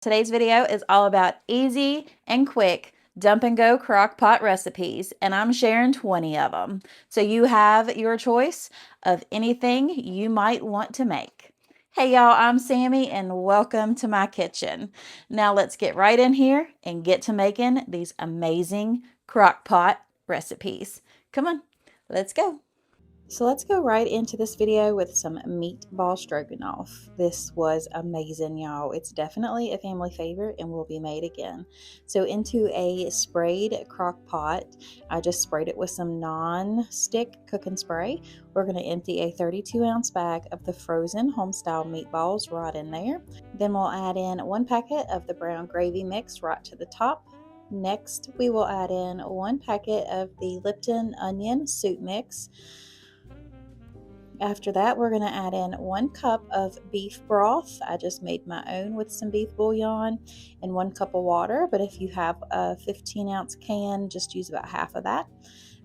Today's video is all about easy and quick dump and go crock pot recipes, and I'm sharing 20 of them. So you have your choice of anything you might want to make. Hey y'all, I'm Sammy and welcome to my kitchen. Now let's get right in here and get to making these amazing crock pot recipes. Come on, let's go. So let's go right into this video with some meatball stroganoff. This was amazing, y'all. It's definitely a family favorite and will be made again. So into a sprayed crock pot, I just sprayed it with some non-stick cooking spray. We're going to empty a 32-ounce bag of the frozen home-style meatballs right in there. Then we'll add in 1 packet of the brown gravy mix right to the top. Next, we will add in 1 packet of the Lipton onion soup mix. After that, we're going to add in 1 cup of beef broth. I just made my own with some beef bouillon and 1 cup of water, but if you have a 15-ounce can, just use about half of that.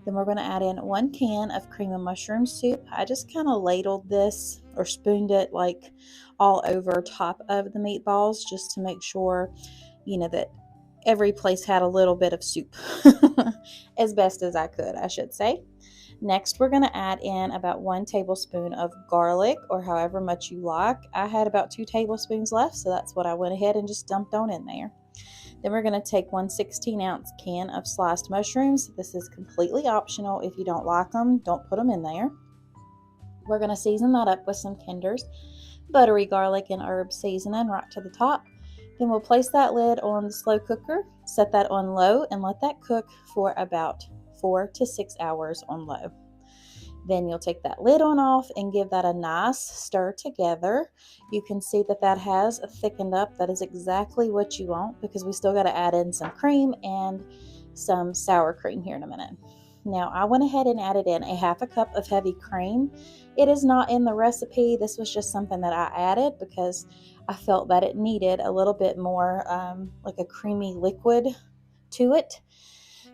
Then we're going to add in 1 can of cream of mushroom soup. I just kind of ladled this or spooned it like all over top of the meatballs just to make sure, that every place had a little bit of soup as best as I could, I should say. Next, we're going to add in about 1 tablespoon of garlic, or however much you like. I had about 2 tablespoons left, so that's what I went ahead and just dumped on in there. Then we're going to take 1 16-ounce can of sliced mushrooms. This is completely optional. If you don't like them, don't put them in there. We're going to season that up with some Kinder's buttery garlic and herb seasoning right to the top. Then we'll place that lid on the slow cooker, set that on low, and let that cook for about 4 to 6 hours on low. Then you'll take that lid on off and give that a nice stir together. You can see that that has thickened up. That is exactly what you want, because we still got to add in some cream and some sour cream here in a minute. Now I went ahead and added in a half a cup of heavy cream. It is not in the recipe. This was just something that I added because I felt that it needed a little bit more like a creamy liquid to it.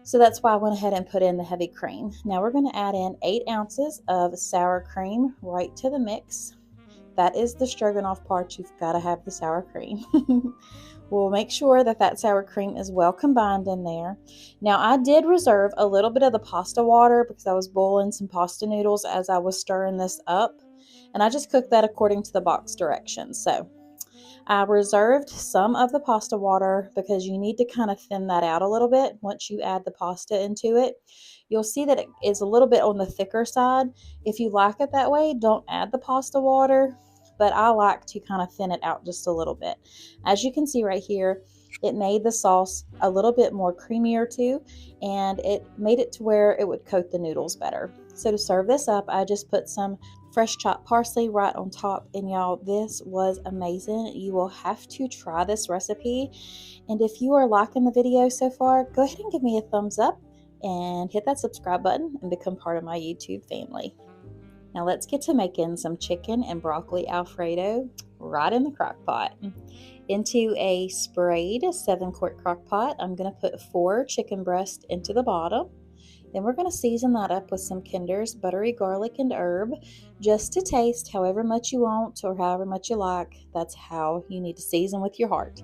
So that's why I went ahead and put in the heavy cream. Now we're going to add in 8 ounces of sour cream right to the mix. That is the stroganoff part. You've got to have the sour cream. We'll make sure that that sour cream is well combined in there. Now I did reserve a little bit of the pasta water because I was boiling some pasta noodles as I was stirring this up. And I just cooked that according to the box directions. So I reserved some of the pasta water because you need to kind of thin that out a little bit once you add the pasta into it. You'll see that it is a little bit on the thicker side. If you like it that way, don't add the pasta water, but I like to kind of thin it out just a little bit. As you can see right here, it made the sauce a little bit more creamier too, and it made it to where it would coat the noodles better. So to serve this up, I just put some fresh chopped parsley right on top, and y'all, this was amazing. You will have to try this recipe, and if you are liking the video so far, go ahead and give me a thumbs up and hit that subscribe button and become part of my YouTube family. Now let's get to making some chicken and broccoli Alfredo right in the crock pot. Into a sprayed 7-quart crock pot, I'm going to put 4 chicken breasts into the bottom. Then we're going to season that up with some Kinder's buttery garlic and herb, just to taste however much you want or however much you like. That's how you need to season with your heart.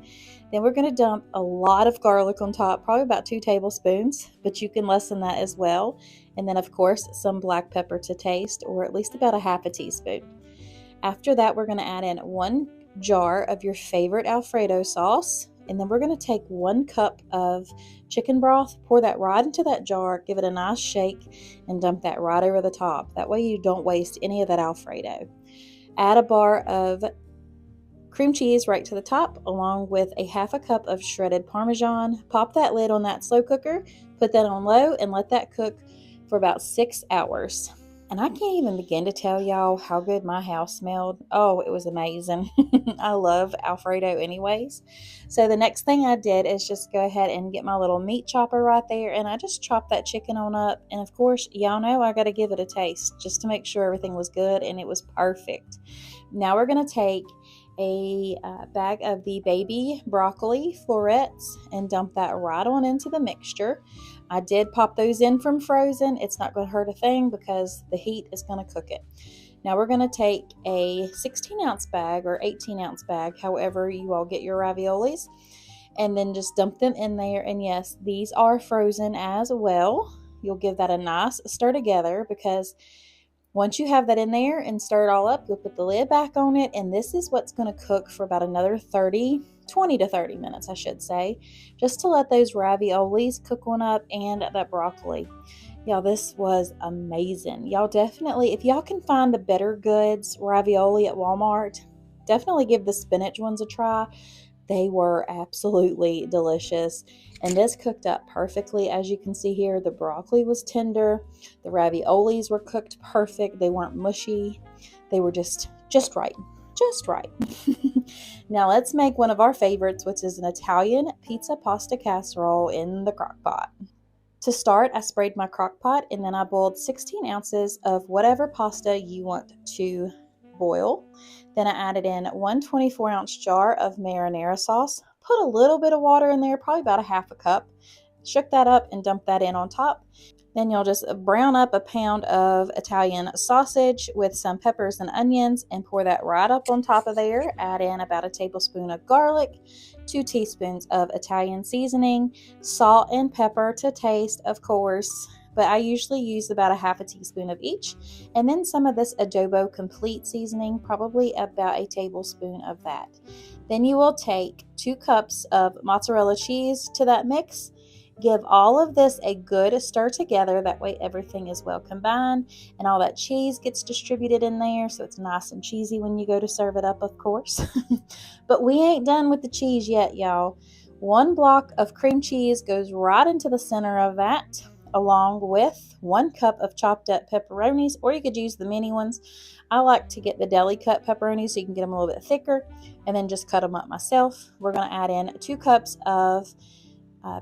Then we're going to dump a lot of garlic on top, probably about 2 tablespoons, but you can lessen that as well. And then of course some black pepper to taste, or at least about a half a teaspoon. After that, we're going to add in 1 jar of your favorite Alfredo sauce. And then we're going to take 1 cup of chicken broth, pour that right into that jar, give it a nice shake, and dump that right over the top. That way you don't waste any of that Alfredo. Add a bar of cream cheese right to the top, along with a half a cup of shredded Parmesan. Pop that lid on that slow cooker, put that on low, and let that cook for about 6 hours. And I can't even begin to tell y'all how good my house smelled. Oh, it was amazing. I love Alfredo anyways. So the next thing I did is just go ahead and get my little meat chopper right there, and I just chopped that chicken on up. And of course, y'all know I got to give it a taste just to make sure everything was good, and it was perfect. Now we're going to take a bag of the baby broccoli florets and dump that right on into the mixture. I did pop those in from frozen. It's not going to hurt a thing because the heat is going to cook it. Now we're going to take a 16-ounce bag or 18-ounce bag, however you all get your raviolis, and then just dump them in there. And yes, these are frozen as well. You'll give that a nice stir together, because once you have that in there and stir it all up, you'll put the lid back on it, and this is what's going to cook for about another 20 to 30 minutes, I should say, just to let those raviolis cook on up and that broccoli. Y'all, this was amazing. Y'all definitely, if y'all can find the Better Goods ravioli at Walmart, definitely give the spinach ones a try. They were absolutely delicious, and this cooked up perfectly. As you can see here, the broccoli was tender, the raviolis were cooked perfect, they weren't mushy, they were just right. Now let's make one of our favorites, which is an Italian pizza pasta casserole in the crock pot. To start, I sprayed my crock pot, and then I boiled 16 ounces of whatever pasta you want to boil. Then I added in 1 24-ounce jar of marinara sauce, put a little bit of water in there, probably about a half a cup, shook that up and dumped that in on top. Then you'll just brown up a pound of Italian sausage with some peppers and onions and pour that right up on top of there. Add in about a tablespoon of garlic, 2 teaspoons of Italian seasoning, salt and pepper to taste, of course, but I usually use about a half a teaspoon of each, and then some of this adobo complete seasoning, probably about a tablespoon of that. Then you will take 2 cups of mozzarella cheese to that mix. Give all of this a good stir together, that way everything is well combined and all that cheese gets distributed in there, so it's nice and cheesy when you go to serve it up, of course. But we ain't done with the cheese yet, y'all. 1 block of cream cheese goes right into the center of that, along with 1 cup of chopped up pepperonis, or you could use the mini ones. I like to get the deli cut pepperonis so you can get them a little bit thicker, and then just cut them up myself. We're going to add in 2 cups of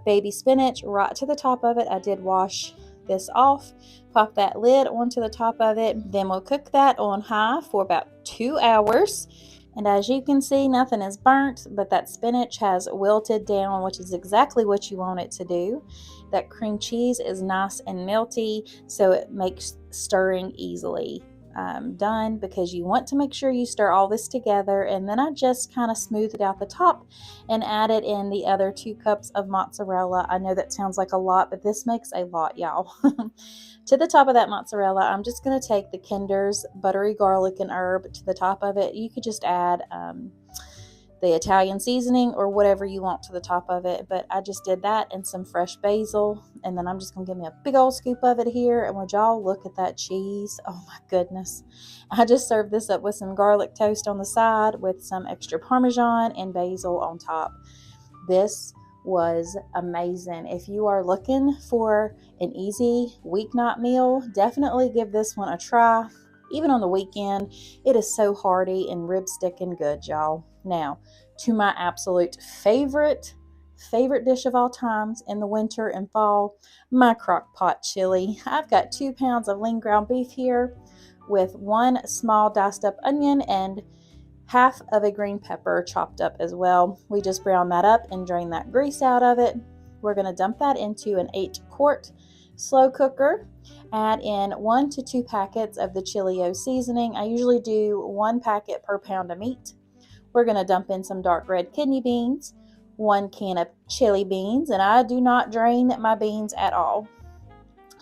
baby spinach right to the top of it. I did wash this off. Pop that lid onto the top of it. Then we'll cook that on high for about 2 hours. And as you can see, nothing is burnt, but that spinach has wilted down, which is exactly what you want it to do. That cream cheese is nice and melty, so it makes stirring easily done, because you want to make sure you stir all this together. And then I just kind of smoothed out the top and added in the other 2 cups of mozzarella. I know that sounds like a lot, but this makes a lot, y'all. To the top of that mozzarella, I'm just going to take the Kinder's buttery garlic and herb to the top of it. You could just add the Italian seasoning or whatever you want to the top of it, but I just did that, and some fresh basil, and then I'm just gonna give me a big old scoop of it here. And would y'all look at that cheese? Oh my goodness. I just served this up with some garlic toast on the side with some extra Parmesan and basil on top. This was amazing. If you are looking for an easy weeknight meal, definitely give this one a try. Even on the weekend, it is so hearty and rib sticking good, y'all. Now, to my absolute favorite dish of all times in the winter and fall, my crock pot chili. I've got 2 pounds of lean ground beef here with 1 small diced up onion and half of a green pepper chopped up as well. We just brown that up and drain that grease out of it. We're going to dump that into an 8-quart slow cooker. Add in 1 to 2 packets of the Chili-O seasoning. I usually do 1 packet per pound of meat. We're going to dump in some dark red kidney beans, 1 can of chili beans, and I do not drain my beans at all.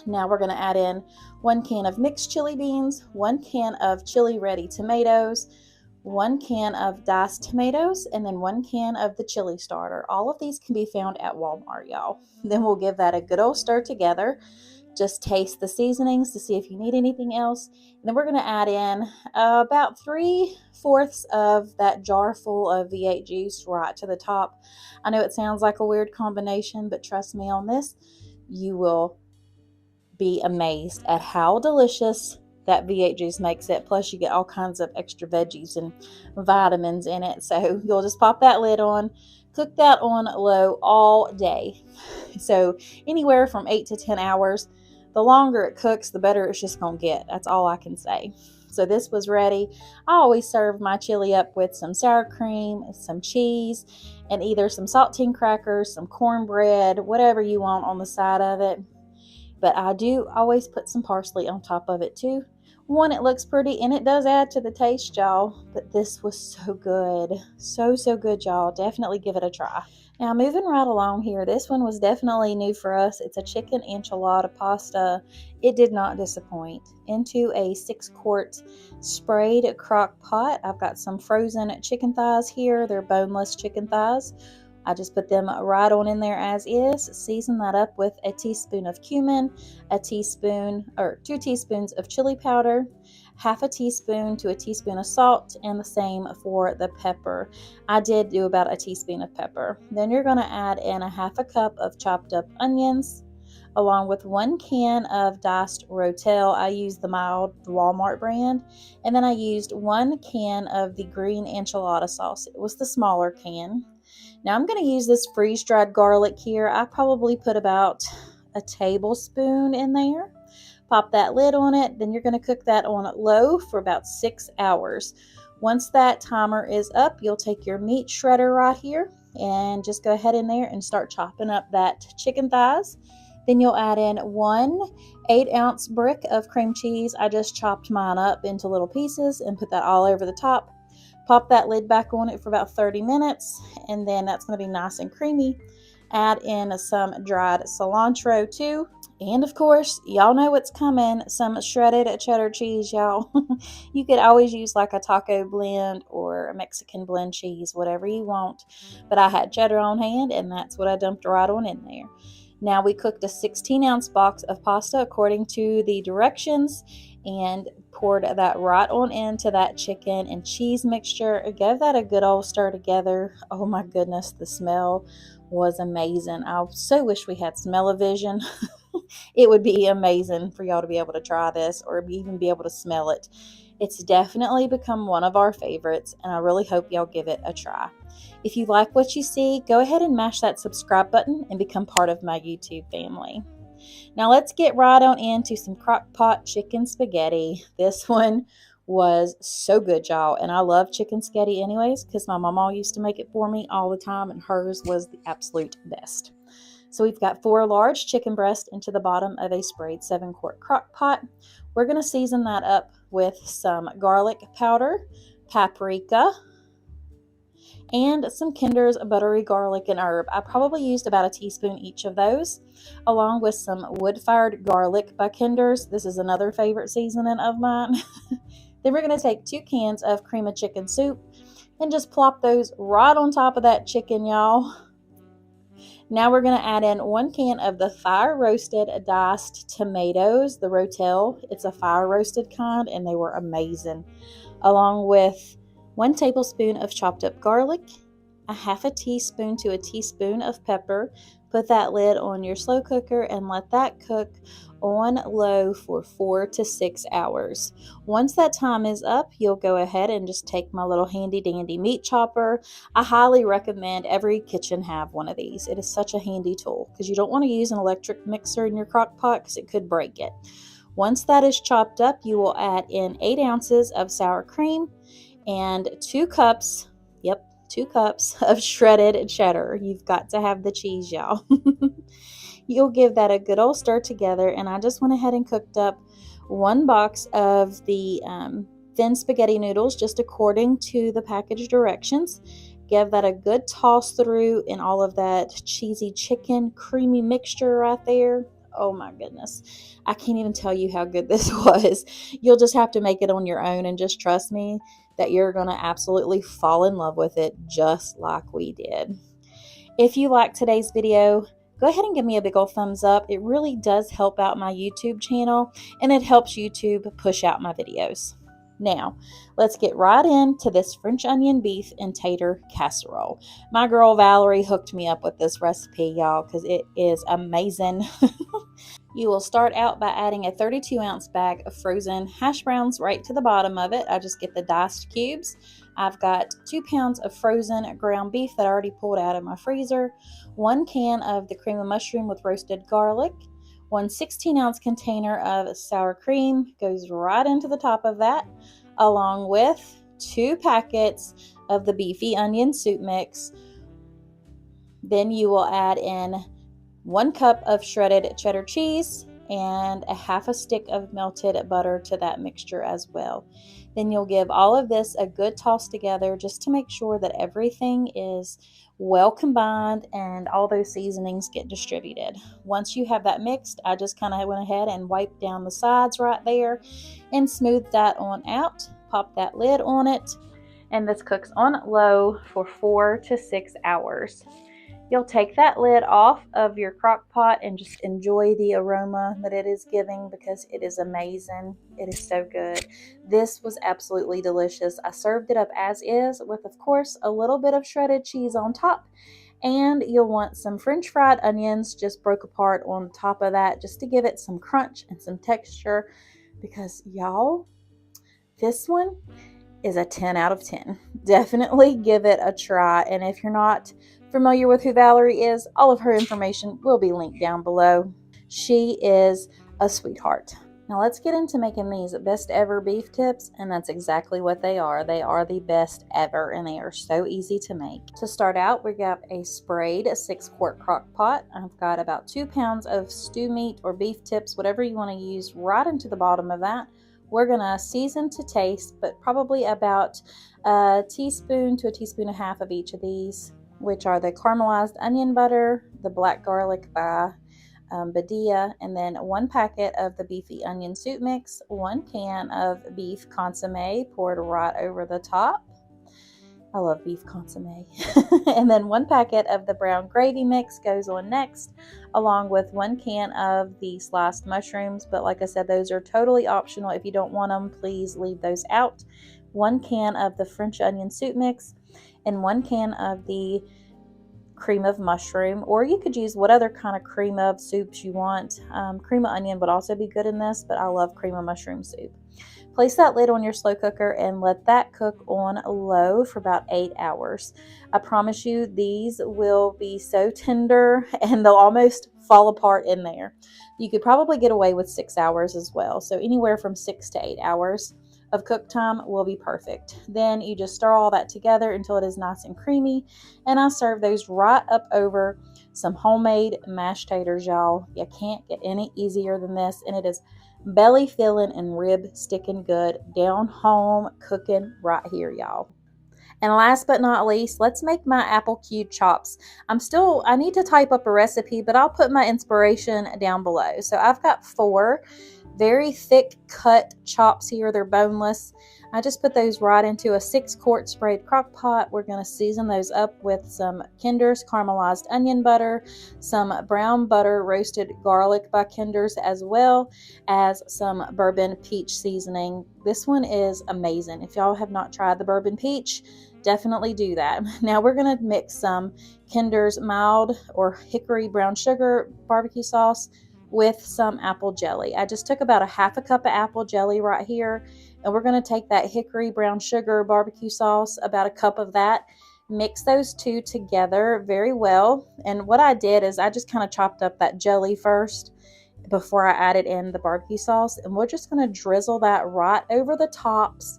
Now we're going to add in 1 can of mixed chili beans, 1 can of chili ready tomatoes, 1 can of diced tomatoes, and then 1 can of the chili starter. All of these can be found at Walmart, y'all. Then we'll give that a good old stir together. Just taste the seasonings to see if you need anything else. And then we're going to add in about 3/4 of that jar full of V8 juice right to the top. I know it sounds like a weird combination, but trust me on this, you will be amazed at how delicious that V8 juice makes it. Plus you get all kinds of extra veggies and vitamins in it. So you'll just pop that lid on, cook that on low all day. So anywhere from 8 to 10 hours. The longer it cooks, the better it's just going to get. That's all I can say. So this was ready. I always serve my chili up with some sour cream, some cheese, and either some saltine crackers, some cornbread, whatever you want on the side of it. But I do always put some parsley on top of it too. One, it looks pretty, and it does add to the taste, y'all. But this was so good. So good, y'all. Definitely give it a try. Now, moving right along here, this one was definitely new for us. It's a chicken enchilada pasta. It did not disappoint. Into a 6-quart sprayed crock pot. I've got some frozen chicken thighs here. They're boneless chicken thighs. I just put them right on in there as is. Season that up with a teaspoon of cumin, a teaspoon or 2 teaspoons of chili powder, half a teaspoon to a teaspoon of salt, and the same for the pepper. I did do about a teaspoon of pepper. Then you're going to add in a half a cup of chopped up onions, along with 1 can of diced rotel. I used the mild Walmart brand. And then I used 1 can of the green enchilada sauce. It was the smaller can. Now I'm going to use this freeze-dried garlic here. I probably put about a tablespoon in there. Pop that lid on it. Then you're going to cook that on low for about 6 hours. Once that timer is up, you'll take your meat shredder right here and just go ahead in there and start chopping up that chicken thighs. Then you'll add in 1 8-ounce brick of cream cheese. I just chopped mine up into little pieces and put that all over the top. Pop that lid back on it for about 30 minutes, and then that's going to be nice and creamy. Add in some dried cilantro too. And of course, y'all know what's coming, some shredded cheddar cheese, y'all. You could always use like a taco blend or a Mexican blend cheese, whatever you want. But I had cheddar on hand, and that's what I dumped right on in there. Now we cooked a 16-ounce box of pasta according to the directions and poured that right on into that chicken and cheese mixture. Gave that a good old stir together. Oh my goodness, the smell was amazing. I so wish we had smell-o-vision. It would be amazing for y'all to be able to try this or even be able to smell it. It's definitely become one of our favorites, and I really hope y'all give it a try. If you like what you see, go ahead and mash that subscribe button and become part of my YouTube family. Now let's get right on into some crock-pot chicken spaghetti. This one was so good, y'all, and I love chicken spaghetti anyways because my mama used to make it for me all the time, and hers was the absolute best. So we've got 4 large chicken breasts into the bottom of a sprayed 7-quart crock pot. We're going to season that up with some garlic powder, paprika, and some Kinder's buttery garlic and herb. I probably used about a teaspoon each of those, along with some wood-fired garlic by Kinder's. This is another favorite seasoning of mine. Then we're going to take 2 cans of cream of chicken soup and just plop those right on top of that chicken, y'all. Now we're going to add in 1 can of the fire-roasted diced tomatoes, the rotel. It's a fire-roasted kind, and they were amazing. Along with 1 tablespoon of chopped up garlic, a half a teaspoon to a teaspoon of pepper. Put that lid on your slow cooker and let that cook on low for 4 to 6 hours. Once that time is up, you'll go ahead and just take my little handy dandy meat chopper. I highly recommend every kitchen have one of these. It is such a handy tool because you don't want to use an electric mixer in your crock pot because it could break it. Once that is chopped up, you will add in 8 ounces of sour cream and 2 cups, 2 cups of shredded cheddar. You've got to have the cheese, y'all. You'll give that a good old stir together, and I just went ahead and cooked up 1 box of the thin spaghetti noodles just according to the package directions. Give that a good toss through in all of that cheesy chicken creamy mixture right there. Oh my goodness. I can't even tell you how good this was. You'll just have to make it on your own and just trust me that you're going to absolutely fall in love with it just like we did. If you like today's video, go ahead and give me a big old thumbs up. It really does help out my YouTube channel, and it helps YouTube push out my videos. Now, let's get right into this French onion beef and tater casserole. My girl Valerie hooked me up with this recipe, y'all, because it is amazing. You will start out by adding a 32-ounce bag of frozen hash browns right to the bottom of it. I just get the diced cubes. I've got 2 pounds of frozen ground beef that I already pulled out of my freezer, 1 can of the cream of mushroom with roasted garlic, 1 16-ounce container of sour cream goes right into the top of that, along with 2 packets of the beefy onion soup mix. Then you will add in 1 cup of shredded cheddar cheese, and a half a stick of melted butter to that mixture as well. Then you'll give all of this a good toss together just to make sure that everything is well combined and all those seasonings get distributed. Once you have that mixed, I just kind of went ahead and wiped down the sides right there and smoothed that on out. Pop that lid on it, and this cooks on low for 4 to 6 hours. You'll take that lid off of your crock pot and just enjoy the aroma that it is giving, because it is amazing. It is so good. This was absolutely delicious. I served it up as is with, of course, a little bit of shredded cheese on top. And you'll want some French fried onions just broke apart on top of that, just to give it some crunch and some texture, because y'all, this one is a 10 out of 10. Definitely give it a try. And if you're not familiar with who Valerie is, all of her information will be linked down below. She is a sweetheart. Now let's get into making these best ever beef tips, and that's exactly what they are. They are the best ever, and they are so easy to make. To start out, we got a sprayed 6-quart crock pot. I've got about 2 pounds of stew meat or beef tips, whatever you want to use, right into the bottom of that. We're gonna season to taste, but probably about a teaspoon to a teaspoon and a half of each of these, which are the caramelized onion butter, the black garlic by Badia, and then 1 packet of the beefy onion soup mix, 1 can of beef consomme poured right over the top. I love beef consomme. And then 1 packet of the brown gravy mix goes on next, along with 1 can of the sliced mushrooms. But like I said, those are totally optional. If you don't want them, please leave those out. 1 can of the French onion soup mix, and 1 can of the cream of mushroom, or you could use what other kind of cream of soups you want. Cream of onion would also be good in this, but I love cream of mushroom soup. Place that lid on your slow cooker and let that cook on low for about 8 hours. I promise you, these will be so tender and they'll almost fall apart in there. You could probably get away with 6 hours as well. So anywhere from 6 to 8 hours of cook time will be perfect. Then you just stir all that together until it is nice and creamy. And I serve those right up over some homemade mashed taters, y'all. You can't get any easier than this. And it is belly filling and rib sticking good, down home cooking right here, y'all. And last but not least, let's make my apple cube chops. I need to type up a recipe, but I'll put my inspiration down below. So I've got 4 very thick cut chops here. They're boneless. I just put those right into a 6-quart sprayed crock pot. We're going to season those up with some Kinder's caramelized onion butter, some brown butter roasted garlic by Kinder's, as well as some bourbon peach seasoning. This one is amazing. If y'all have not tried the bourbon peach, definitely do that. Now we're going to mix some Kinder's mild or hickory brown sugar barbecue sauce with some apple jelly. I just took about a half a cup of apple jelly right here, and we're going to take that hickory brown sugar barbecue sauce, about a cup of that, mix those two together very well. And what I did is I just kind of chopped up that jelly first before I added in the barbecue sauce, and we're just going to drizzle that right over the tops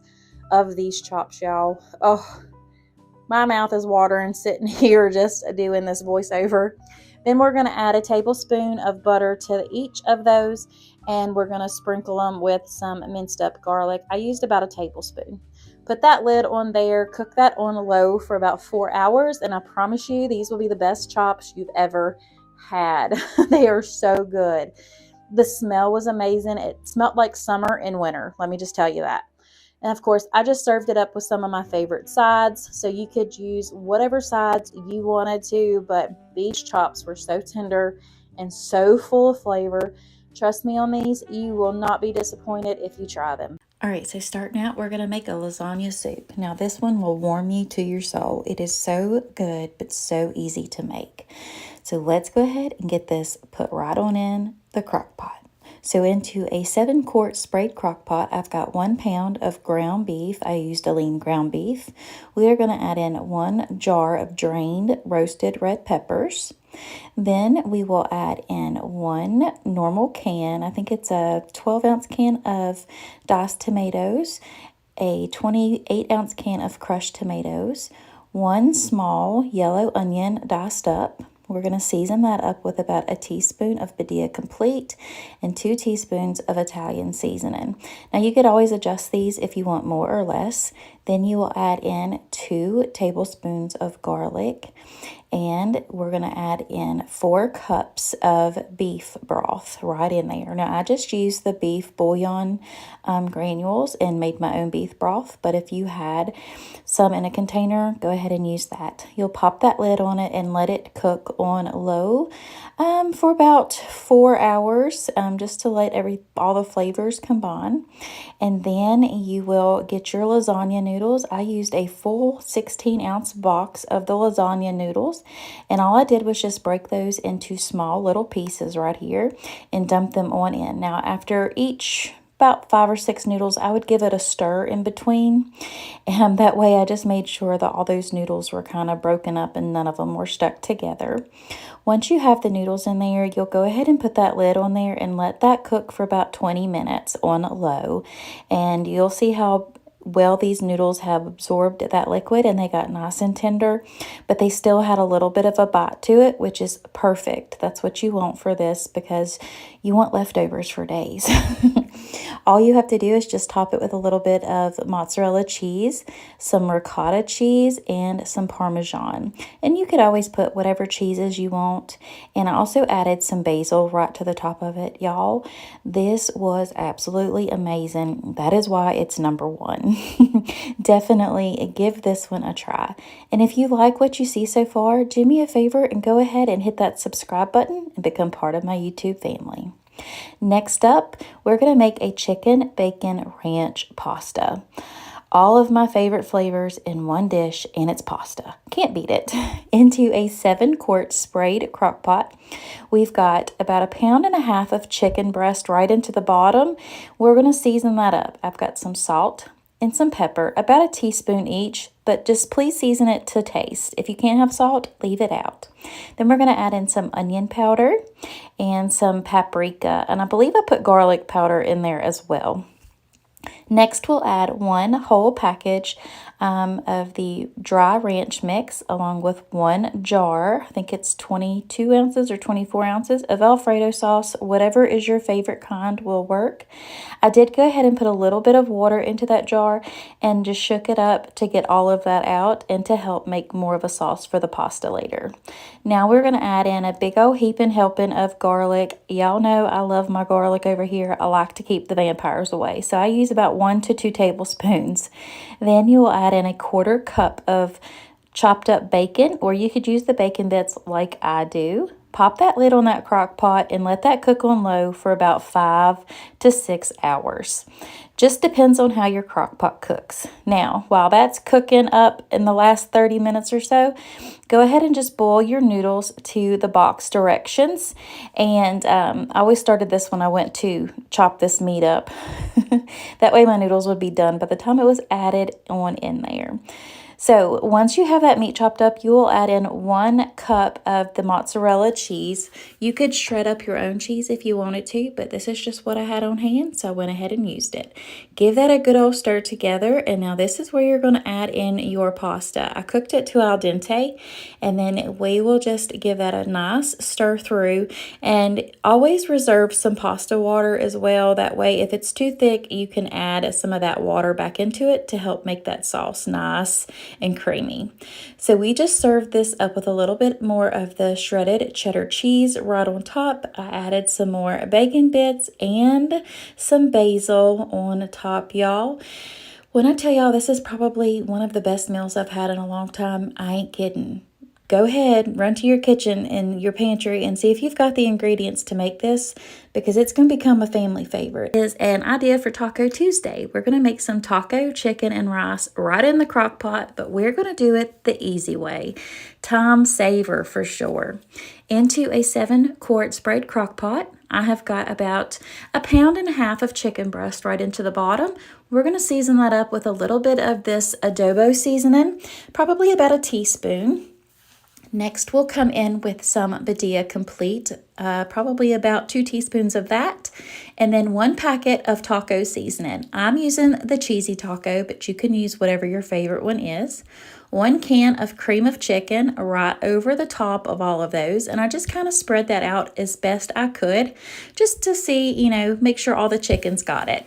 of these chops, y'all. Oh, my mouth is watering sitting here just doing this voiceover. Then we're going to add a tablespoon of butter to each of those, and we're going to sprinkle them with some minced up garlic. I used about a tablespoon. Put that lid on there, cook that on low for about 4 hours, and I promise you these will be the best chops you've ever had. They are so good. The smell was amazing. It smelled like summer and winter, let me just tell you that. And of course, I just served it up with some of my favorite sides, so you could use whatever sides you wanted to, but these chops were so tender and so full of flavor. Trust me on these, you will not be disappointed if you try them. All right, so starting out, we're going to make a lasagna soup. Now, this one will warm you to your soul. It is so good, but so easy to make. So let's go ahead and get this put right on in the crock pot. So into a 7-quart sprayed crock pot, I've got 1 pound of ground beef. I used a lean ground beef. We are going to add in 1 jar of drained roasted red peppers. Then we will add in 1 normal can. I think it's a 12-ounce can of diced tomatoes, a 28-ounce can of crushed tomatoes, 1 small yellow onion diced up. We're going to season that up with about a teaspoon of Badia Complete and 2 teaspoons of Italian seasoning. Now you could always adjust these if you want more or less. Then you will add in 2 tablespoons of garlic, and we're going to add in 4 cups of beef broth right in there. Now I just used the beef bouillon granules and made my own beef broth, but if you had some in a container, go ahead and use that. You'll pop that lid on it and let it cook on low for about 4 hours, just to let all the flavors combine. And then you will get your lasagna noodles. I used a full 16-ounce box of the lasagna noodles, and all I did was just break those into small little pieces right here and dump them on in. Now after each about 5 or 6 noodles, I would give it a stir in between, and that way I just made sure that all those noodles were kind of broken up and none of them were stuck together. Once you have the noodles in there, you'll go ahead and put that lid on there and let that cook for about 20 minutes on low, and you'll see how well these noodles have absorbed that liquid and they got nice and tender, but they still had a little bit of a bite to it, which is perfect. That's what you want for this, because you want leftovers for days. All you have to do is just top it with a little bit of mozzarella cheese, some ricotta cheese, and some Parmesan. And you could always put whatever cheeses you want. And I also added some basil right to the top of it. Y'all, this was absolutely amazing. That is why it's #1. Definitely give this one a try. And if you like what you see so far, do me a favor and go ahead and hit that subscribe button and become part of my YouTube family. Next up, we're going to make a chicken bacon ranch pasta. All of my favorite flavors in one dish, and it's pasta. Can't beat it. Into a 7-quart sprayed crock pot, we've got about 1.5 pounds of chicken breast right into the bottom. We're going to season that up. I've got some salt and some pepper, about a teaspoon each, but just please season it to taste. If you can't have salt, leave it out. Then we're going to add in some onion powder and some paprika, and I believe I put garlic powder in there as well. Next, we'll add 1 whole package of the dry ranch mix, along with 1 jar, I think it's 22 ounces or 24 ounces of Alfredo sauce. Whatever is your favorite kind will work. I did go ahead and put a little bit of water into that jar and just shook it up to get all of that out and to help make more of a sauce for the pasta later. Now we're going to add in a big old heaping helping of garlic. Y'all know I love my garlic over here. I like to keep the vampires away, so I use about 1 to 2 tablespoons. Then you will add in a 1/4 cup of chopped up bacon, or you could use the bacon bits like I do. Pop that lid on that crock pot and let that cook on low for about 5 to 6 hours. Just depends on how your crock pot cooks. Now, while that's cooking up in the last 30 minutes or so, go ahead and just boil your noodles to the box directions. And I always started this when I went to chop this meat up. That way my noodles would be done by the time it was added on in there. So once you have that meat chopped up, you will add in 1 cup of the mozzarella cheese. You could shred up your own cheese if you wanted to, but this is just what I had on hand, so I went ahead and used it. Give that a good old stir together, and now this is where you're going to add in your pasta. I cooked it to al dente, and then we will just give that a nice stir through, and always reserve some pasta water as well. That way, if it's too thick, you can add some of that water back into it to help make that sauce nice and creamy. So we just served this up with a little bit more of the shredded cheddar cheese right on top. I added some more bacon bits and some basil on top, y'all. When I tell y'all this is probably one of the best meals I've had in a long time, I ain't kidding. Go ahead, run to your kitchen and your pantry and see if you've got the ingredients to make this, because it's going to become a family favorite. It is an idea for Taco Tuesday. We're going to make some taco chicken and rice right in the crock pot, but we're going to do it the easy way. Time saver for sure. Into a 7-quart sprayed crock pot, I have got about 1.5 pounds of chicken breast right into the bottom. We're going to season that up with a little bit of this adobo seasoning, probably about a teaspoon. Next, we'll come in with some Badia Complete, probably about 2 teaspoons of that, and then 1 packet of taco seasoning. I'm using the cheesy taco, but you can use whatever your favorite one is. 1 can of cream of chicken right over the top of all of those. And I just kind of spread that out as best I could just to see, you know, make sure all the chickens got it.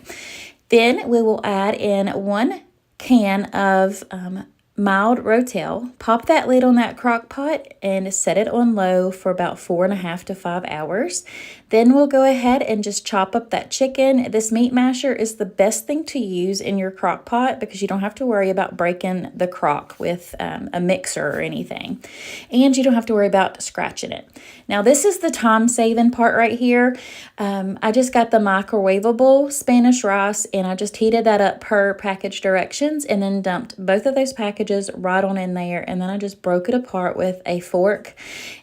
Then we will add in 1 can of mild rotel. Pop that lid on that crock pot and set it on low for about 4.5 to 5 hours. Then we'll go ahead and just chop up that chicken. This meat masher is the best thing to use in your crock pot because you don't have to worry about breaking the crock with a mixer or anything. And you don't have to worry about scratching it. Now this is the time saving part right here. I just got the microwavable Spanish rice and I just heated that up per package directions and then dumped both of those packages right on in there, and then I just broke it apart with a fork.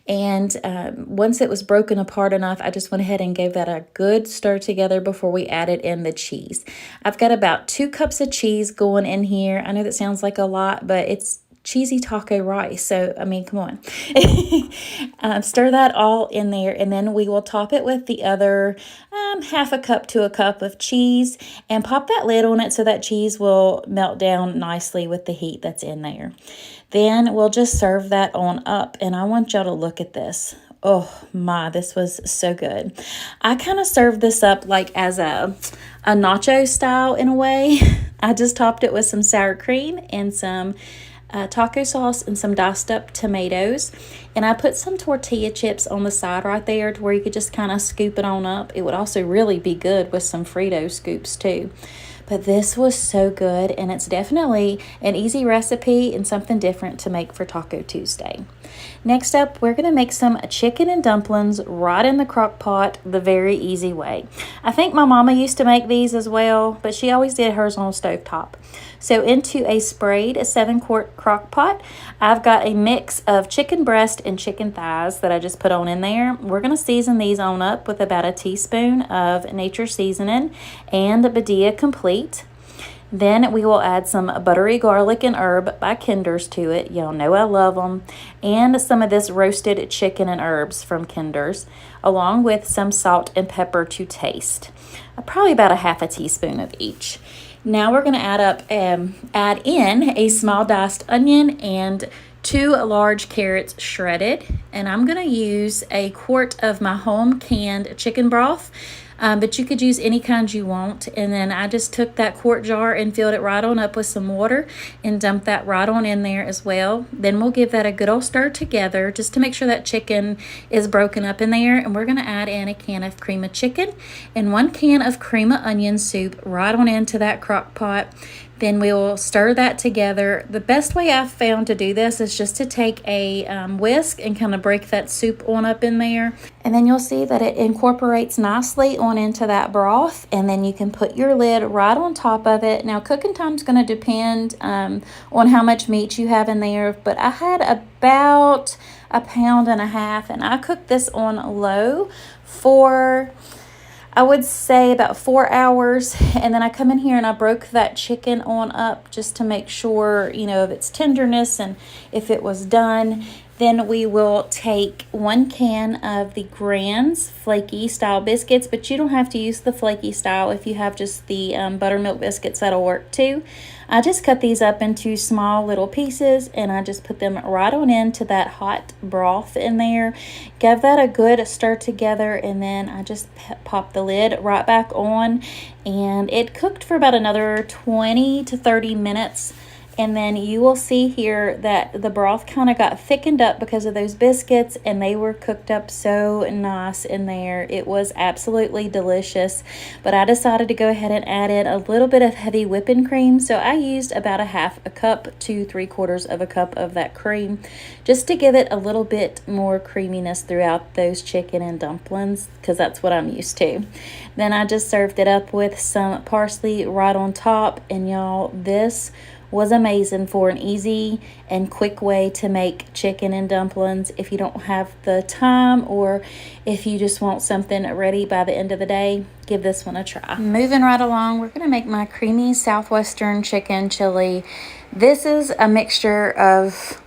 And once it was broken apart enough, I just went ahead and gave that a good stir together before we added in the cheese. I've got about 2 cups of cheese going in here. I know that sounds like a lot, but it's cheesy taco rice, so I mean, come on. Stir that all in there, and then we will top it with the other 1/2 cup to 1 cup of cheese, and pop that lid on it so that cheese will melt down nicely with the heat that's in there. Then we'll just serve that on up, and I want y'all to look at this. Oh my, this was so good. I kind of served this up like as a nacho style in a way. I just topped it with some sour cream and some taco sauce and some diced up tomatoes, and I put some tortilla chips on the side right there to where you could just kind of scoop it on up. It would also really be good with some Frito scoops too. But this was so good, and it's definitely an easy recipe and something different to make for Taco Tuesday. Next up, we're going to make some chicken and dumplings right in the crock pot the very easy way. I think my mama used to make these as well, but she always did hers on a stovetop. So into a sprayed 7-quart crock pot, I've got a mix of chicken breast and chicken thighs that I just put on in there. We're going to season these on up with about a teaspoon of nature seasoning and Badia Complete. Then we will add some buttery garlic and herb by Kinder's to it. Y'all know I love them. And some of this roasted chicken and herbs from Kinder's, along with some salt and pepper to taste. Probably about a 1/2 teaspoon of each. Now we're going to add in a small diced onion and 2 large carrots shredded. And I'm going to use a quart of my home canned chicken broth. But you could use any kind you want. And then I just took that quart jar and filled it right on up with some water and dumped that right on in there as well. Then we'll give that a good old stir together just to make sure that chicken is broken up in there. And we're going to add in a can of cream of chicken and 1 can of cream of onion soup right on into that crock pot. Then we will stir that together. The best way I've found to do this is just to take a whisk and kind of break that soup on up in there. And then you'll see that it incorporates nicely on into that broth. And then you can put your lid right on top of it. Now, cooking time is going to depend on how much meat you have in there. But I had about 1.5 pounds, and I cooked this on low for, I would say, about 4 hours. And then I come in here and I broke that chicken on up just to make sure, you know, of its tenderness and if it was done. Then we will take 1 can of the Grand's flaky style biscuits, but you don't have to use the flaky style. If you have just the buttermilk biscuits, that'll work too. I just cut these up into small little pieces and I just put them right on into that hot broth in there. Give that a good stir together, and then I just pop the lid right back on, and it cooked for about another 20 to 30 minutes. And then you will see here that the broth kind of got thickened up because of those biscuits, and they were cooked up so nice in there. It was absolutely delicious. But I decided to go ahead and add in a little bit of heavy whipping cream. So I used about a 1/2 cup to 3/4 of a cup of that cream just to give it a little bit more creaminess throughout those chicken and dumplings, because that's what I'm used to. Then I just served it up with some parsley right on top, and y'all, this was amazing for an easy and quick way to make chicken and dumplings if you don't have the time, or if you just want something ready by the end of the day. Give this one a try. Moving right along, we're going to make my creamy southwestern chicken chili. This is a mixture of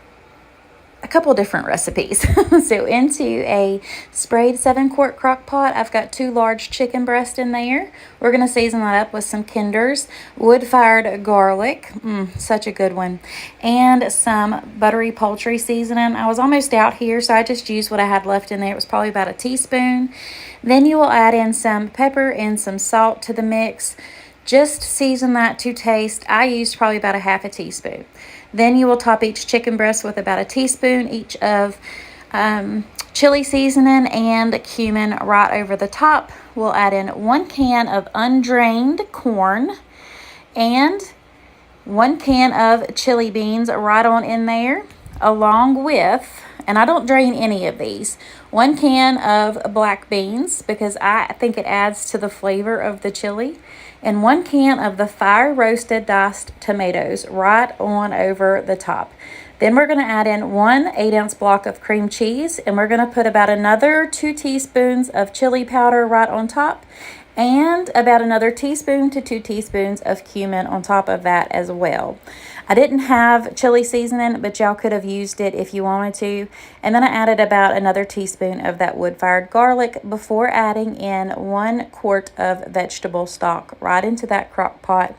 a couple different recipes. So into a sprayed 7-quart crock pot, I've got 2 large chicken breasts in there. We're going to season that up with some Kinders, wood-fired garlic, such a good one, and some buttery poultry seasoning. I was almost out here, so I just used what I had left in there. It was probably about a teaspoon. Then you will add in some pepper and some salt to the mix. Just season that to taste. I used probably about a half a teaspoon. Then you will top each chicken breast with about a teaspoon each of chili seasoning and cumin right over the top. We'll add in 1 can of undrained corn and 1 can of chili beans right on in there, along with, and I don't drain any of these, 1 can of black beans because I think it adds to the flavor of the chili, and 1 can of the fire roasted diced tomatoes right on over the top. Then we're going to add in 1 8-ounce block of cream cheese, and we're going to put about another 2 teaspoons of chili powder right on top, and about another teaspoon to 2 teaspoons of cumin on top of that as well. I didn't have chili seasoning, but y'all could have used it if you wanted to. And then I added about another teaspoon of that wood-fired garlic before adding in 1 quart of vegetable stock right into that crock pot.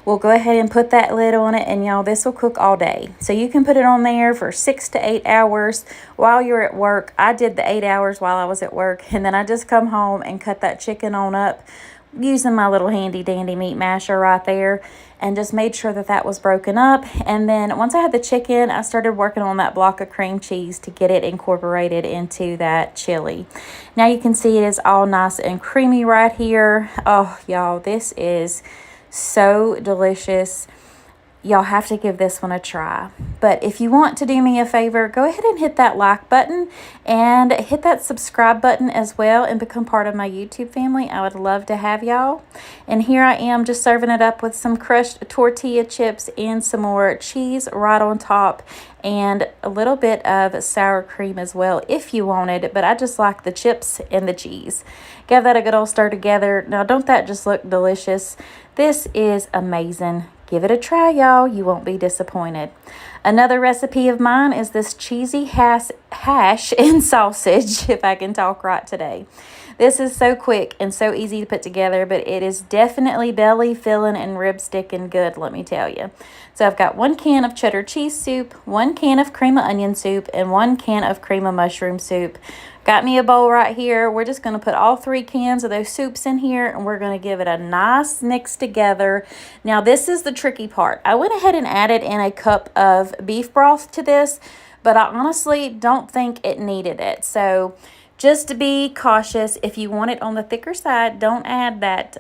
We'll go ahead and put that lid on it, and y'all, this will cook all day. So you can put it on there for 6 to 8 hours while you're at work. I did the 8 hours while I was at work, and then I just come home and cut that chicken on up using my little handy dandy meat masher right there, and just made sure that that was broken up. And then once I had the chicken, I started working on that block of cream cheese to get it incorporated into that chili. Now you can see it is all nice and creamy right here. Oh, y'all, this is so delicious. Y'all have to give this one a try. But if you want to do me a favor, go ahead and hit that like button and hit that subscribe button as well and become part of my YouTube family. I would love to have y'all. And here I am just serving it up with some crushed tortilla chips and some more cheese right on top, and a little bit of sour cream as well if you wanted, but I just like the chips and the cheese. Give that a good old stir together. Now, don't that just look delicious? This is amazing. Give it a try, y'all. You won't be disappointed. Another recipe of mine is this cheesy hash and sausage, if I can talk right today. This is so quick and so easy to put together, but it is definitely belly filling and rib sticking good, let me tell you. So I've got 1 can of cheddar cheese soup, 1 can of cream of onion soup, and 1 can of cream of mushroom soup. Got me a bowl right here. We're just going to put all 3 cans of those soups in here, and we're going to give it a nice mix together. Now, this is the tricky part. I went ahead and added in a cup of beef broth to this, but I honestly don't think it needed it. So just to be cautious, if you want it on the thicker side, don't add that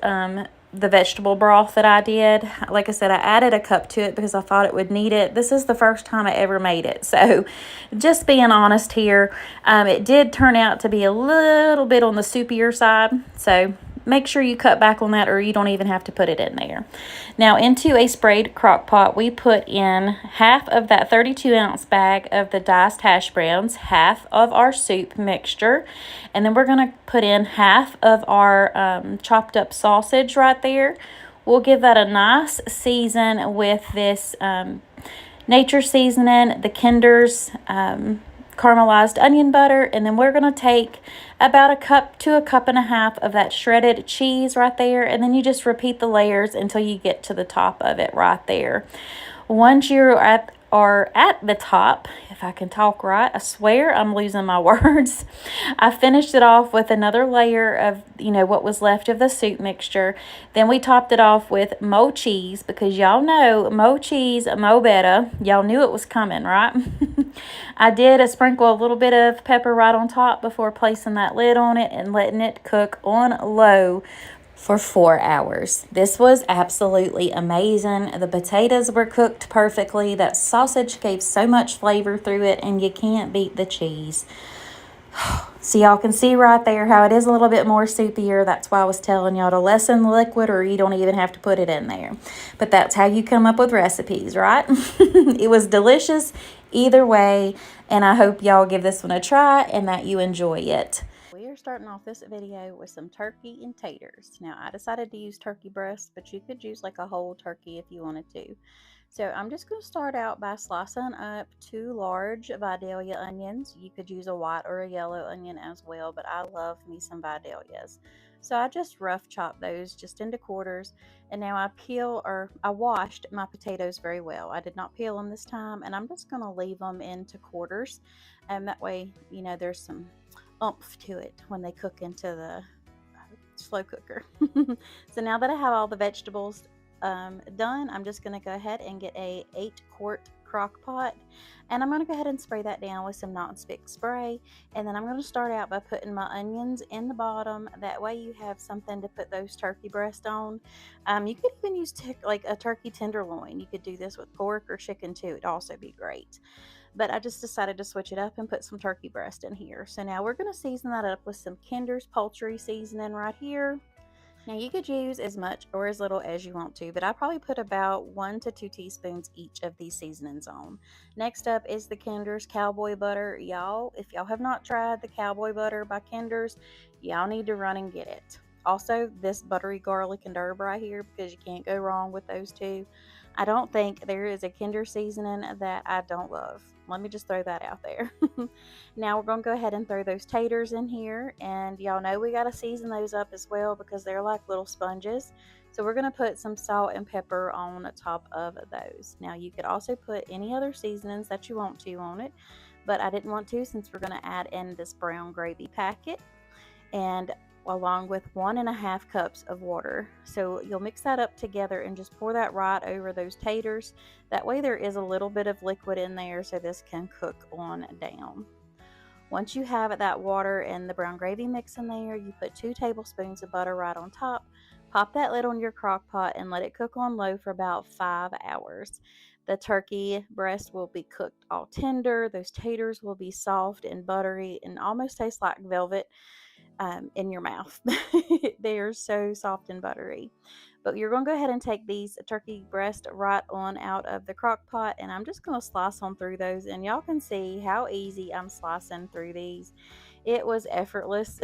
the vegetable broth that I did. Like I said, I added a cup to it because I thought it would need it. This is the first time I ever made it, so just being honest here. It did turn out to be a little bit on the soupier side, so make sure you cut back on that, or you don't even have to put it in there. Now, into a sprayed crock pot, we put in half of that 32-ounce bag of the diced hash browns, half of our soup mixture, and then we're going to put in half of our chopped up sausage right there. We'll give that a nice season with this nature seasoning, the Kinder's caramelized onion butter, and then we're going to take about a cup to a cup and a half of that shredded cheese right there, and then you just repeat the layers until you get to the top of it right there. Once you're at the top, if I can talk right, I swear I'm losing my words. I finished it off with another layer of, what was left of the soup mixture. Then we topped it off with mo cheese, because y'all know mo cheese, mo better. Y'all knew it was coming, right? I did sprinkle a little bit of pepper right on top before placing that lid on it and letting it cook on low for 4 hours. This was absolutely amazing. The potatoes were cooked perfectly. That sausage gave so much flavor through it, and you can't beat the cheese. So y'all can see right there how it is a little bit more soupier. That's why I was telling y'all to lessen the liquid, or you don't even have to put it in there. But that's how you come up with recipes, right? It was delicious either way, and I hope y'all give this one a try and that you enjoy it. We are starting off this video with some turkey and taters. Now, I decided to use turkey breast, but you could use like a whole turkey if you wanted to. So I'm just going to start out by slicing up 2 large Vidalia onions. You could use a white or a yellow onion as well, but I love me some Vidalias. So I just rough chop those just into quarters, and now I washed my potatoes very well. I did not peel them this time, and I'm just going to leave them into quarters, and that way, there's some oomph to it when they cook into the slow cooker. So now that I have all the vegetables done, I'm just going to go ahead and get a 8-quart crock pot, and I'm going to go ahead and spray that down with some non-stick spray. And then I'm going to start out by putting my onions in the bottom. That way you have something to put those turkey breasts on. You could even use like a turkey tenderloin. You could do this with pork or chicken too. It'd also be great. But I just decided to switch it up and put some turkey breast in here. So now we're going to season that up with some Kinder's poultry seasoning right here. Now you could use as much or as little as you want to, but I probably put about 1 to 2 teaspoons each of these seasonings on. Next up is the Kinder's cowboy butter. Y'all, if y'all have not tried the cowboy butter by Kinder's, y'all need to run and get it. Also, this buttery garlic and herb right here, because you can't go wrong with those two. I don't think there is a Kinder seasoning that I don't love. Let me just throw that out there. Now we're going to go ahead and throw those taters in here, and y'all know we got to season those up as well because they're like little sponges. So we're going to put some salt and pepper on top of those. Now you could also put any other seasonings that you want to on it, but I didn't want to since we're going to add in this brown gravy packet, and along with 1.5 cups of water. So you'll mix that up together and just pour that right over those taters. That way there is a little bit of liquid in there so this can cook on down. Once you have that water and the brown gravy mix in there, you put 2 tablespoons of butter right on top. Pop that lid on your crock pot and let it cook on low for about 5 hours. The turkey breast will be cooked all tender. Those taters will be soft and buttery and almost taste like velvet in your mouth. They are so soft and buttery. But you're going to go ahead and take these turkey breast right on out of the crock pot, and I'm just going to slice on through those, and y'all can see how easy I'm slicing through these. It was effortless.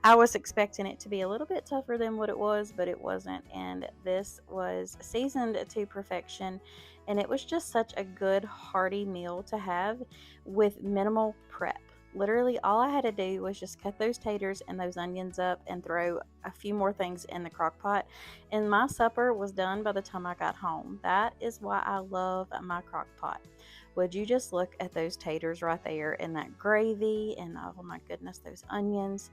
I was expecting it to be a little bit tougher than what it was, but it wasn't, and this was seasoned to perfection, and it was just such a good hearty meal to have with minimal prep. Literally all I had to do was just cut those taters and those onions up and throw a few more things in the crock pot, and my supper was done by the time I got home. That is why I love my crock pot. Would you just look at those taters right there and that gravy, and oh my goodness, those onions.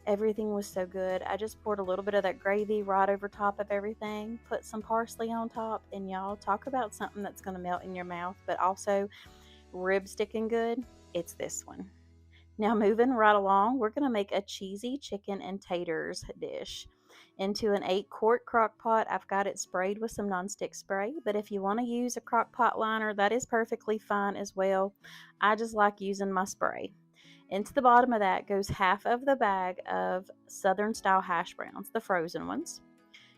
Everything was so good. I just poured a little bit of that gravy right over top of everything, put some parsley on top, and y'all, talk about something that's going to melt in your mouth but also rib sticking good. It's this one. Now moving right along, we're going to make a cheesy chicken and taters dish. Into an 8-quart crock pot, I've got it sprayed with some nonstick spray, but if you want to use a crock pot liner, that is perfectly fine as well. I just like using my spray. Into the bottom of that goes half of the bag of Southern style hash browns, the frozen ones.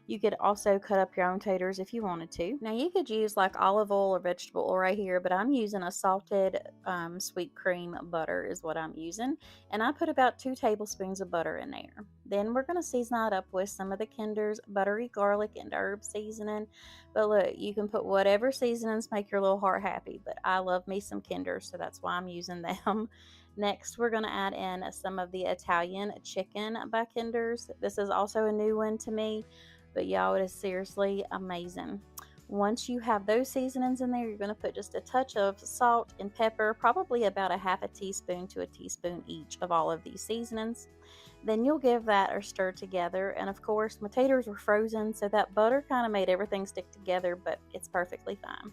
You could also cut up your own taters if you wanted to. Now you could use like olive oil or vegetable oil right here, but I'm using a salted sweet cream butter is what I'm using. And I put about 2 tablespoons of butter in there. Then we're going to season that up with some of the Kinder's buttery garlic and herb seasoning. But look, you can put whatever seasonings make your little heart happy, but I love me some Kinder's, so that's why I'm using them. Next, we're going to add in some of the Italian chicken by Kinder's. This is also a new one to me, but y'all, it is seriously amazing. Once you have those seasonings in there, you're going to put just a touch of salt and pepper, probably about a half a teaspoon to a teaspoon each of all of these seasonings. Then you'll give that a stir together, and of course my taters were frozen, so that butter kind of made everything stick together, but it's perfectly fine.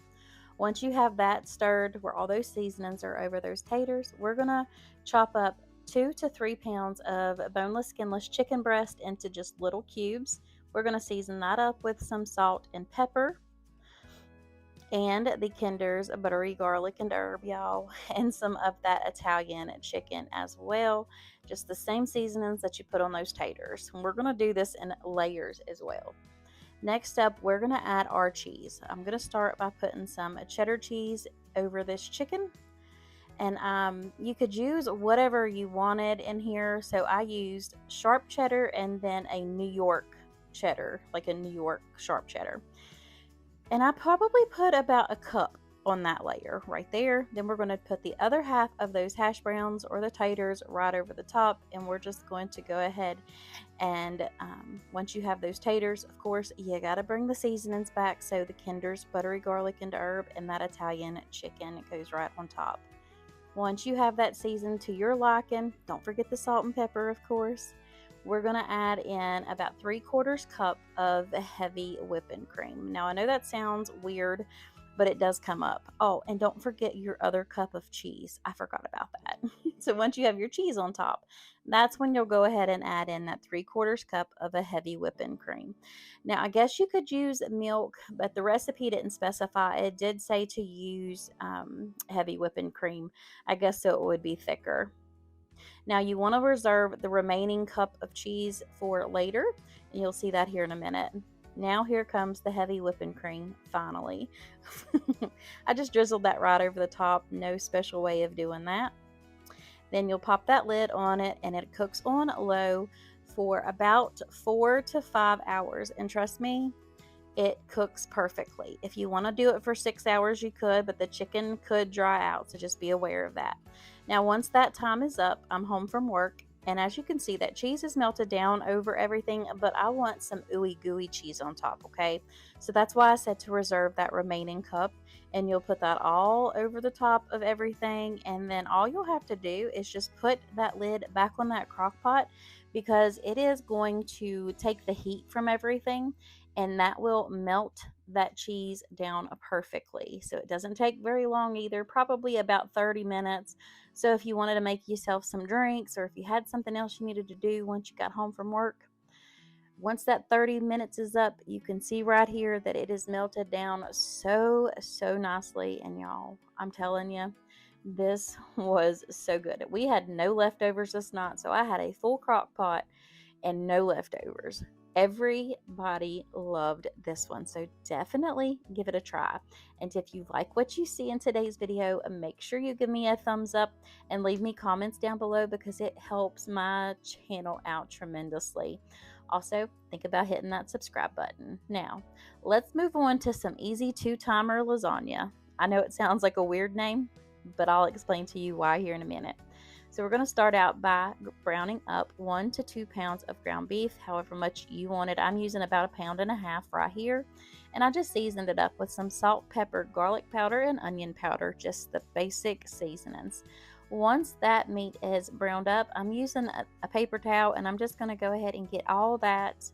Once you have that stirred where all those seasonings are over those taters, we're going to chop up 2 to 3 pounds of boneless, skinless chicken breast into just little cubes. We're going to season that up with some salt and pepper and the Kinder's buttery garlic and herb, y'all, and some of that Italian chicken as well. Just the same seasonings that you put on those taters. And we're going to do this in layers as well. Next up, we're going to add our cheese. I'm going to start by putting some cheddar cheese over this chicken. And you could use whatever you wanted in here. So I used sharp cheddar and then a New York cheddar, like a New York sharp cheddar. And I probably put about a cup on that layer right there. Then we're going to put the other half of those hash browns or the taters right over the top, and we're just going to go ahead and once you have those taters, of course, you got to bring the seasonings back. So the Kinder's buttery garlic and herb and that Italian chicken goes right on top. Once you have that seasoned to your liking, don't forget the salt and pepper, of course. We're going to add in about 3/4 cup of heavy whipping cream. Now, I know that sounds weird, but it does come up. Oh, and don't forget your other cup of cheese. I forgot about that. So once you have your cheese on top, that's when you'll go ahead and add in that 3/4 cup of a heavy whipping cream. Now, I guess you could use milk, but the recipe didn't specify. It did say to use heavy whipping cream. I guess so it would be thicker. Now you want to reserve the remaining cup of cheese for later, and you'll see that here in a minute. Now here comes the heavy whipping cream, finally. I just drizzled that right over the top, no special way of doing that. Then you'll pop that lid on it, and it cooks on low for about 4 to 5 hours. And trust me, it cooks perfectly. If you want to do it for 6 hours, you could, but the chicken could dry out, so just be aware of that. Now, once that time is up, I'm home from work, and as you can see, that cheese is melted down over everything, but I want some ooey gooey cheese on top, okay? So that's why I said to reserve that remaining cup, and you'll put that all over the top of everything, and then all you'll have to do is just put that lid back on that crock pot, because it is going to take the heat from everything, and that will melt that cheese down perfectly. So it doesn't take very long either, probably about 30 minutes. So if you wanted to make yourself some drinks, or if you had something else you needed to do once you got home from work, once that 30 minutes is up, you can see right here that it is melted down so nicely. And y'all, I'm telling you, this was so good. We had no leftovers this night, so I had a full crock pot and no leftovers. Everybody loved this one, so definitely give it a try. And if you like what you see in today's video, make sure you give me a thumbs up and leave me comments down below, because it helps my channel out tremendously. Also, think about hitting that subscribe button. Now, let's move on to some easy 2-timer lasagna. I know it sounds like a weird name, but I'll explain to you why here in a minute. So we're going to start out by browning up 1 to 2 pounds of ground beef, however much you want it. I'm using about 1.5 pounds right here, and I just seasoned it up with some salt, pepper, garlic powder, and onion powder, just the basic seasonings. Once that meat is browned up, I'm using a paper towel, and I'm just going to go ahead and get all that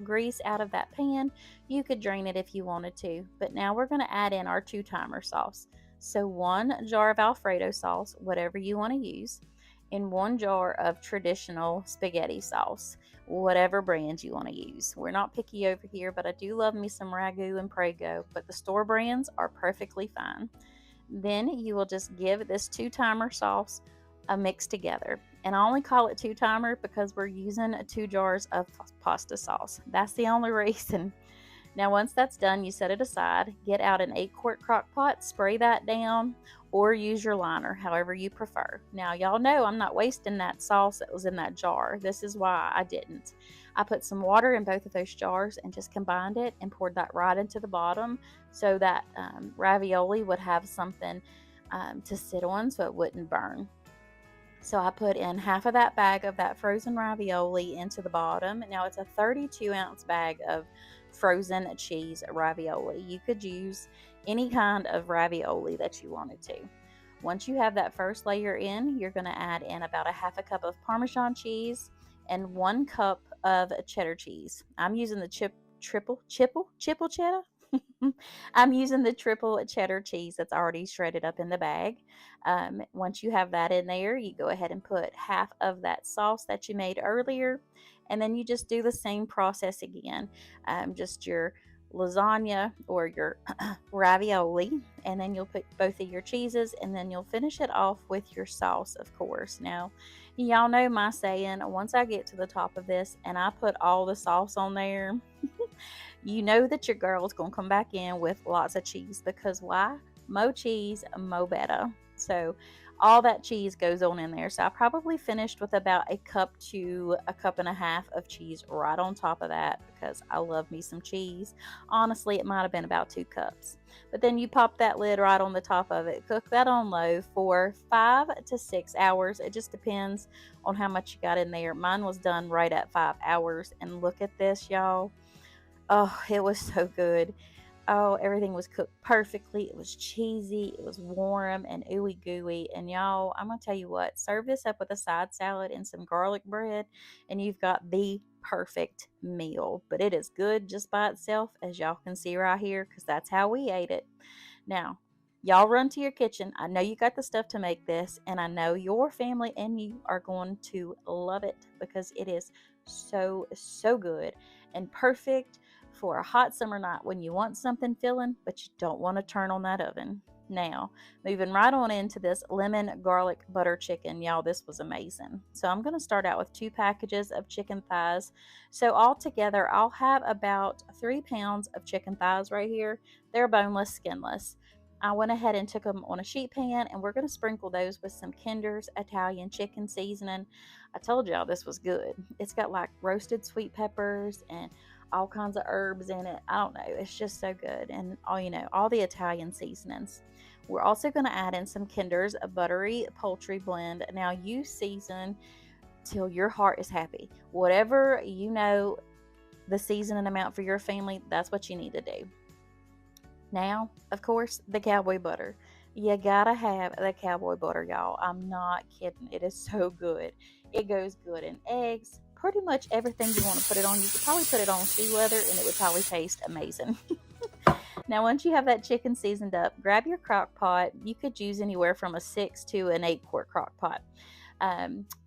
grease out of that pan. You could drain it if you wanted to, but now we're going to add in our 2-timer sauce. So 1 jar of Alfredo sauce, whatever you want to use, and 1 jar of traditional spaghetti sauce, whatever brand you want to use. We're not picky over here, but I do love me some Ragu and Prego, but the store brands are perfectly fine. Then you will just give this 2-timer sauce a mix together. And I only call it 2-timer because we're using 2 jars of pasta sauce. That's the only reason. Now, once that's done, you set it aside, get out an 8-quart crock pot, spray that down, or use your liner, however you prefer. Now, y'all know I'm not wasting that sauce that was in that jar. This is why I didn't. I put some water in both of those jars and just combined it and poured that right into the bottom, so that ravioli would have something to sit on so it wouldn't burn. So I put in half of that bag of that frozen ravioli into the bottom. Now it's a 32-ounce bag of frozen cheese ravioli. You could use any kind of ravioli that you wanted to. Once you have that first layer in, you're going to add in about 1/2 cup of Parmesan cheese and 1 cup of cheddar cheese. I'm using the triple cheddar. I'm using the triple cheddar cheese that's already shredded up in the bag. Once you have that in there, you go ahead and put half of that sauce that you made earlier, and then you just do the same process again. Just your lasagna or your ravioli, and then you'll put both of your cheeses, and then you'll finish it off with your sauce, of course. Now, y'all know my saying, once I get to the top of this and I put all the sauce on there, you know that your girl's going to come back in with lots of cheese, because why? Mo cheese, mo better. So all that cheese goes on in there. So I probably finished with about a cup to a cup and a half of cheese right on top of that, because I love me some cheese. Honestly, it might have been about 2 cups. But then you pop that lid right on the top of it. Cook that on low for 5 to 6 hours. It just depends on how much you got in there. Mine was done right at 5 hours. And look at this, y'all. Oh, it was so good. Oh, everything was cooked perfectly. It was cheesy. It was warm and ooey gooey. And y'all, I'm going to tell you what, serve this up with a side salad and some garlic bread, and you've got the perfect meal. But it is good just by itself, as y'all can see right here, because that's how we ate it. Now, y'all run to your kitchen. I know you got the stuff to make this, and I know your family and you are going to love it, because it is so, so good and perfect for a hot summer night when you want something filling, but you don't want to turn on that oven. Now, moving right on into this lemon garlic butter chicken. Y'all, this was amazing. So I'm going to start out with 2 packages of chicken thighs. So altogether, I'll have about 3 pounds of chicken thighs right here. They're boneless, skinless. I went ahead and took them on a sheet pan, and we're going to sprinkle those with some Kinder's Italian chicken seasoning. I told y'all this was good. It's got like roasted sweet peppers and all kinds of herbs in it. I don't know. It's just so good. And all the Italian seasonings. We're also going to add in some Kinder's buttery poultry blend. Now, you season till your heart is happy. Whatever the seasoning amount for your family, that's what you need to do. Now, of course, the cowboy butter. You gotta have the cowboy butter, y'all. I'm not kidding. It is so good. It goes good in eggs. Pretty much everything you want to put it on. You could probably put it on sea leather and it would probably taste amazing. Now, once you have that chicken seasoned up, grab your crock pot. You could use anywhere from a 6 to an 8 quart crock pot.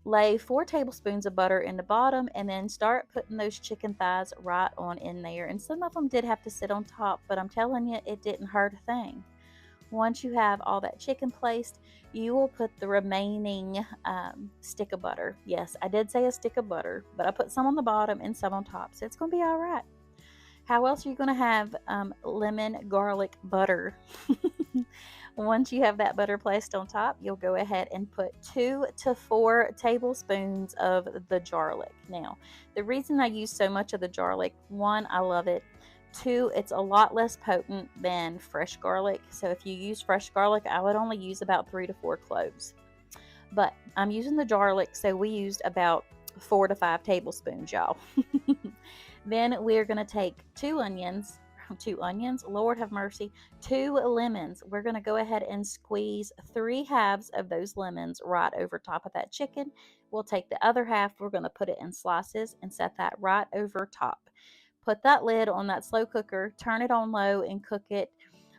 Lay 4 tablespoons of butter in the bottom, and then start putting those chicken thighs right on in there. And some of them did have to sit on top, but I'm telling you, it didn't hurt a thing. Once you have all that chicken placed, you will put the remaining stick of butter. Yes, I did say a stick of butter, but I put some on the bottom and some on top, so it's going to be all right. How else are you going to have lemon garlic butter? Once you have that butter placed on top, you'll go ahead and put 2 to 4 tablespoons of the garlic. Now, the reason I use so much of the garlic, 1, I love it. 2, it's a lot less potent than fresh garlic. So if you use fresh garlic, I would only use about 3 to 4 cloves. But I'm using the garlic, so we used about 4 to 5 tablespoons, y'all. Then we're going to take 2 onions, Lord have mercy, 2 lemons. We're going to go ahead and squeeze 3 halves of those lemons right over top of that chicken. We'll take the other half, we're going to put it in slices and set that right over top. Put that lid on that slow cooker, turn it on low, and cook it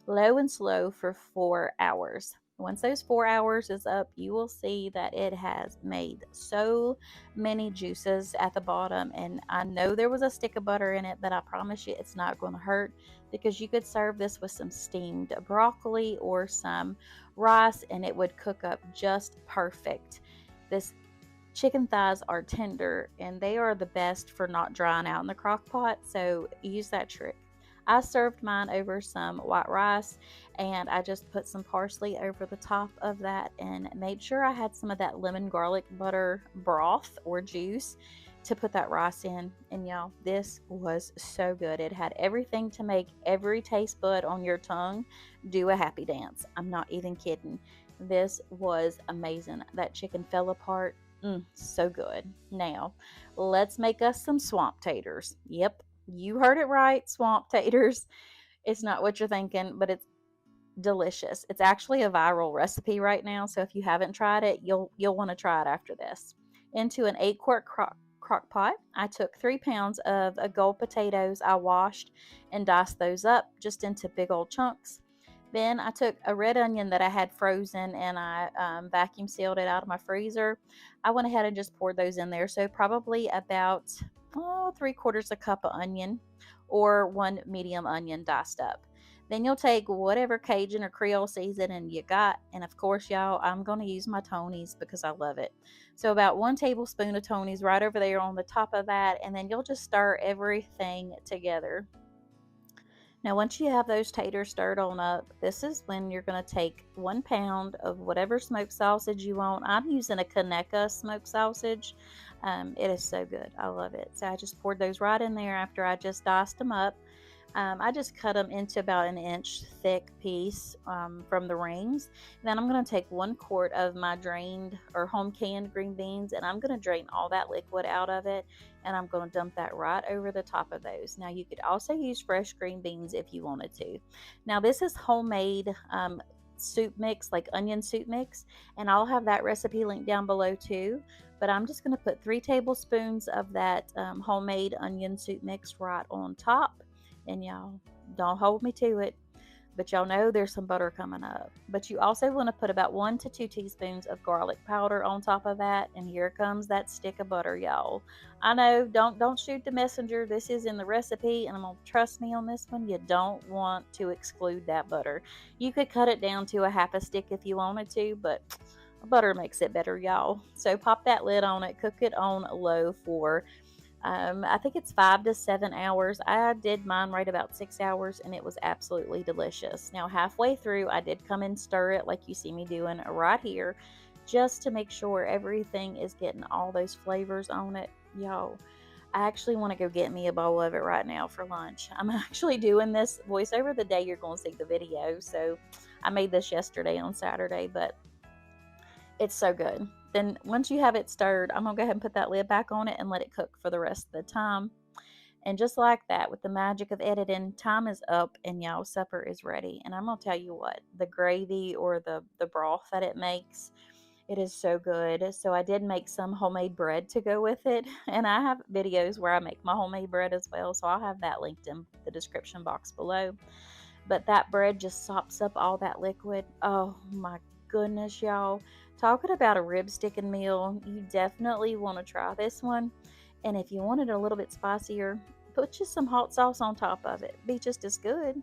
low and slow for 4 hours. Once those 4 hours is up, you will see that it has made so many juices at the bottom. And I know there was a stick of butter in it, but I promise you it's not going to hurt, because you could serve this with some steamed broccoli or some rice and it would cook up just perfect. This chicken thighs are tender and they are the best for not drying out in the crock pot, so use that trick. I served mine over some white rice, and I just put some parsley over the top of that and made sure I had some of that lemon garlic butter broth or juice to put that rice in. And y'all, this was so good. It had everything to make every taste bud on your tongue do a happy dance. I'm not even kidding. This was amazing. That chicken fell apart. So good. Now, let's make us some swamp taters. Yep, you heard it right, swamp taters. It's not what you're thinking, but it's delicious. It's actually a viral recipe right now, so if you haven't tried it, you'll want to try it after this. Into an 8 quart crock pot, I took 3 pounds of gold potatoes. I washed and diced those up just into big old chunks. Then I took a red onion that I had frozen and I vacuum sealed it out of my freezer. I went ahead and just poured those in there. So probably about 3/4 cup of onion, or 1 medium onion diced up. Then you'll take whatever Cajun or Creole seasoning you got. And of course, y'all, I'm going to use my Tony's because I love it. So about 1 tablespoon of Tony's right over there on the top of that. And then you'll just stir everything together. Now, once you have those taters stirred on up, this is when you're going to take 1 pound of whatever smoked sausage you want. I'm using a Conecuh smoked sausage. It is so good. I love it. So I just poured those right in there after I just diced them up. I just cut them into about an inch thick piece from the rings. Then I'm going to take 1 quart of my drained or home canned green beans, and I'm going to drain all that liquid out of it, and I'm going to dump that right over the top of those. Now you could also use fresh green beans if you wanted to. Now this is homemade soup mix, like onion soup mix, and I'll have that recipe linked down below too. But I'm just going to put 3 tablespoons of that homemade onion soup mix right on top. And y'all, don't hold me to it, but y'all know there's some butter coming up. But you also want to put about 1 to 2 teaspoons of garlic powder on top of that. And here comes that stick of butter, y'all. I know, don't shoot the messenger. This is in the recipe, and I'm gonna trust me on this one. You don't want to exclude that butter. You could cut it down to a half a stick if you wanted to, but butter makes it better, y'all. So pop that lid on it, cook it on low for I think it's 5 to 7 hours. I did mine right about 6 hours, and it was absolutely delicious. Now, halfway through, I did come and stir it like you see me doing right here, just to make sure everything is getting all those flavors on it. Y'all, I actually want to go get me a bowl of it right now for lunch. I'm actually doing this voiceover the day you're going to see the video. So I made this yesterday on Saturday, but it's so good. Then once you have it stirred, I'm going to go ahead and put that lid back on it and let it cook for the rest of the time. And just like that, with the magic of editing, time is up and y'all supper is ready. And I'm going to tell you what, the gravy or the broth that it makes, it is so good. So I did make some homemade bread to go with it. And I have videos where I make my homemade bread as well. So I'll have that linked in the description box below. But that bread just sops up all that liquid. Oh my goodness, y'all. Talking about a rib sticking meal, you definitely want to try this one. And if you want it a little bit spicier, put just some hot sauce on top of it. Be just as good.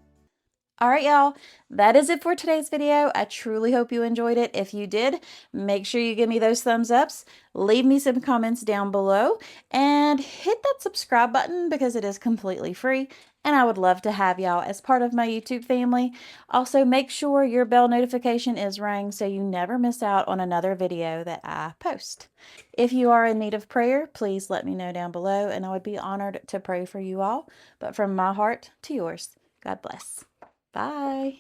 All right, y'all, that is it for today's video. I truly hope you enjoyed it. If you did, make sure you give me those thumbs ups, leave me some comments down below, and hit that subscribe button because it is completely free, and I would love to have y'all as part of my YouTube family. Also, make sure your bell notification is rang so you never miss out on another video that I post. If you are in need of prayer, please let me know down below, and I would be honored to pray for you all. But from my heart to yours, God bless. Bye.